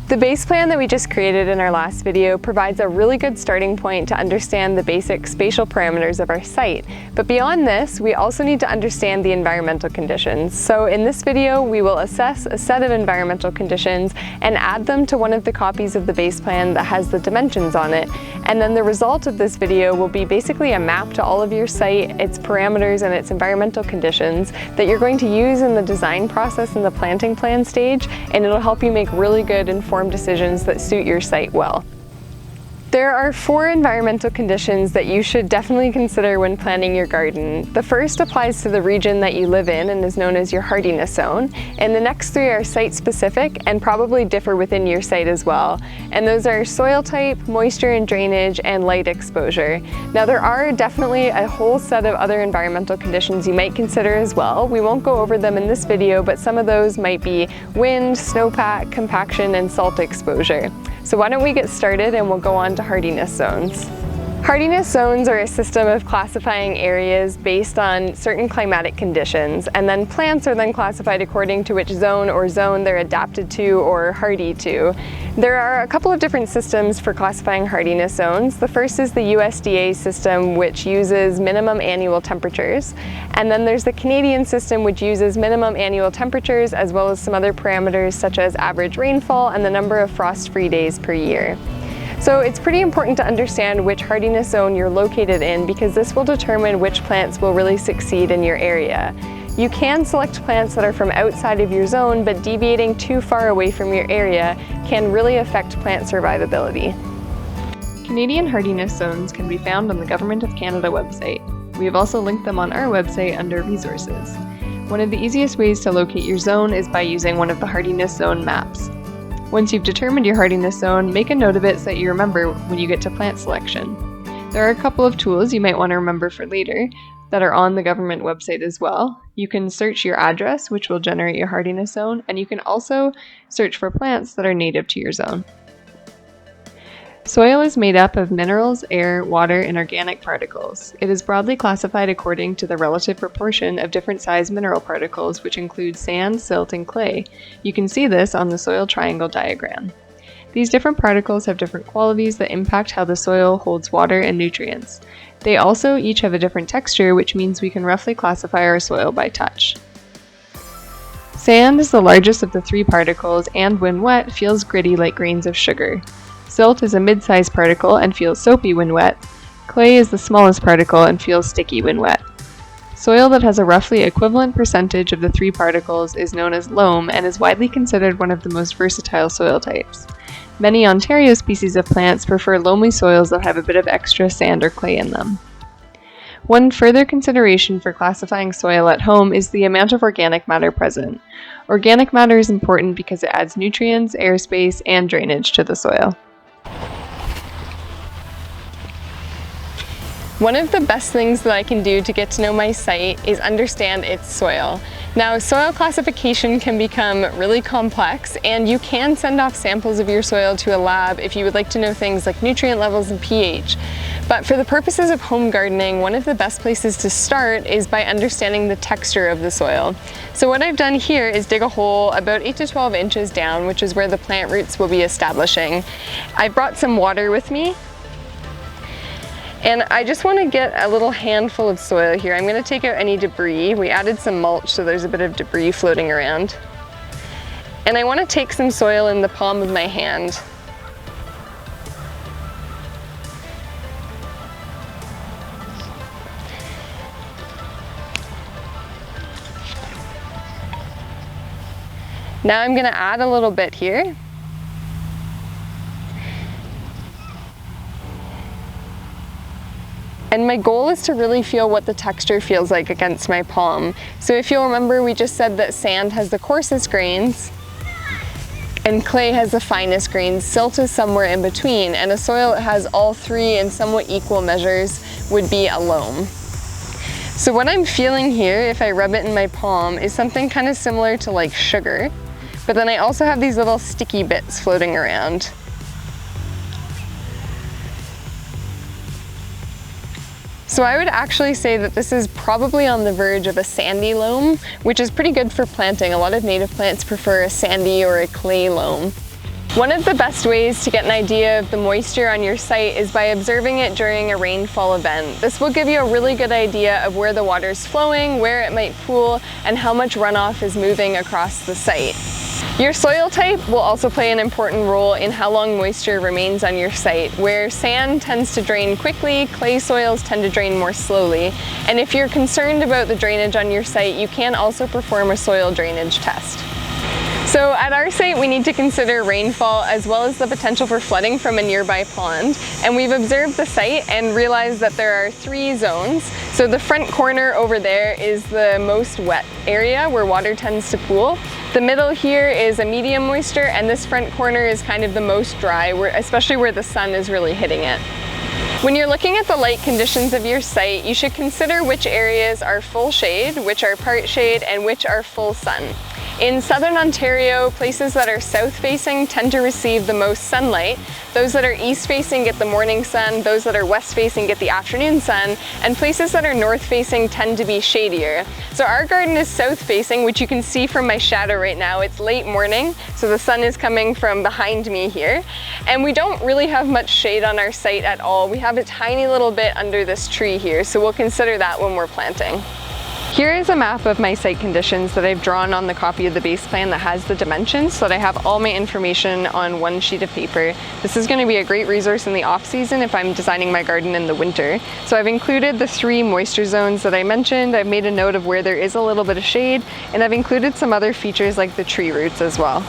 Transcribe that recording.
The base plan that we just created in our last video provides a really good starting point to understand the basic spatial parameters of our site. But beyond this, we also need to understand the environmental conditions. So in this video, we will assess a set of environmental conditions and add them to one of the copies of the base plan that has the dimensions on it. And then the result of this video will be basically a map to all of your site, its parameters and its environmental conditions that you're going to use in the design process in the planting plan stage, and it'll help you make really good informed decisions that suit your site well. There are 4 environmental conditions that you should definitely consider when planting your garden. The first applies to the region that you live in and is known as your hardiness zone, and the next 3 are site-specific and probably differ within your site as well. And those are soil type, moisture and drainage, and light exposure. Now there are definitely a whole set of other environmental conditions you might consider as well. We won't go over them in this video, but some of those might be wind, snowpack, compaction, and salt exposure. So why don't we get started and we'll go on to hardiness zones. Hardiness zones are a system of classifying areas based on certain climatic conditions, and then plants are then classified according to which zone or zone they're adapted to or hardy to. There are a couple of different systems for classifying hardiness zones. The first is the USDA system, which uses minimum annual temperatures, and then there's the Canadian system, which uses minimum annual temperatures as well as some other parameters such as average rainfall and the number of frost-free days per year. So it's pretty important to understand which hardiness zone you're located in, because this will determine which plants will really succeed in your area. You can select plants that are from outside of your zone, but deviating too far away from your area can really affect plant survivability. Canadian hardiness zones can be found on the Government of Canada website. We have also linked them on our website under resources. One of the easiest ways to locate your zone is by using one of the hardiness zone maps. Once you've determined your hardiness zone, make a note of it so that you remember when you get to plant selection. There are a couple of tools you might want to remember for later that are on the government website as well. You can search your address, which will generate your hardiness zone, and you can also search for plants that are native to your zone. Soil is made up of minerals, air, water, and organic particles. It is broadly classified according to the relative proportion of different size mineral particles, which include sand, silt, and clay. You can see this on the soil triangle diagram. These different particles have different qualities that impact how the soil holds water and nutrients. They also each have a different texture, which means we can roughly classify our soil by touch. Sand is the largest of the 3 particles and, when wet, feels gritty like grains of sugar. Silt is a mid-sized particle and feels soapy when wet. Clay is the smallest particle and feels sticky when wet. Soil that has a roughly equivalent percentage of the 3 particles is known as loam and is widely considered one of the most versatile soil types. Many Ontario species of plants prefer loamy soils that have a bit of extra sand or clay in them. One further consideration for classifying soil at home is the amount of organic matter present. Organic matter is important because it adds nutrients, airspace, and drainage to the soil. One of the best things that I can do to get to know my site is understand its soil. Now, soil classification can become really complex, and you can send off samples of your soil to a lab if you would like to know things like nutrient levels and pH. But for the purposes of home gardening, one of the best places to start is by understanding the texture of the soil. So what I've done here is dig a hole about 8 to 12 inches down, which is where the plant roots will be establishing. I brought some water with me, and I just want to get a little handful of soil here. I'm going to take out any debris. We added some mulch, so there's a bit of debris floating around. And I want to take some soil in the palm of my hand. Now I'm going to add a little bit here. And my goal is to really feel what the texture feels like against my palm. So if you'll remember, we just said that sand has the coarsest grains and clay has the finest grains. Silt is somewhere in between, and a soil that has all 3 in somewhat equal measures would be a loam. So what I'm feeling here, if I rub it in my palm, is something kind of similar to like sugar, but then I also have these little sticky bits floating around. So I would actually say that this is probably on the verge of a sandy loam, which is pretty good for planting. A lot of native plants prefer a sandy or a clay loam. One of the best ways to get an idea of the moisture on your site is by observing it during a rainfall event. This will give you a really good idea of where the water is flowing, where it might pool, and how much runoff is moving across the site. Your soil type will also play an important role in how long moisture remains on your site. Where sand tends to drain quickly, clay soils tend to drain more slowly. And if you're concerned about the drainage on your site, you can also perform a soil drainage test. So at our site, we need to consider rainfall as well as the potential for flooding from a nearby pond. And we've observed the site and realized that there are 3 zones. So the front corner over there is the most wet area where water tends to pool. The middle here is a medium moisture, and this front corner is kind of the most dry, especially where the sun is really hitting it. When you're looking at the light conditions of your site, you should consider which areas are full shade, which are part shade, and which are full sun. In southern Ontario, places that are south-facing tend to receive the most sunlight. Those that are east-facing get the morning sun, those that are west-facing get the afternoon sun, and places that are north-facing tend to be shadier. So our garden is south-facing, which you can see from my shadow right now. It's late morning, so the sun is coming from behind me here. And we don't really have much shade on our site at all. We have a tiny little bit under this tree here, so we'll consider that when we're planting. Here is a map of my site conditions that I've drawn on the copy of the base plan that has the dimensions so that I have all my information on one sheet of paper. This is going to be a great resource in the off-season if I'm designing my garden in the winter. So I've included the 3 moisture zones that I mentioned, I've made a note of where there is a little bit of shade, and I've included some other features like the tree roots as well.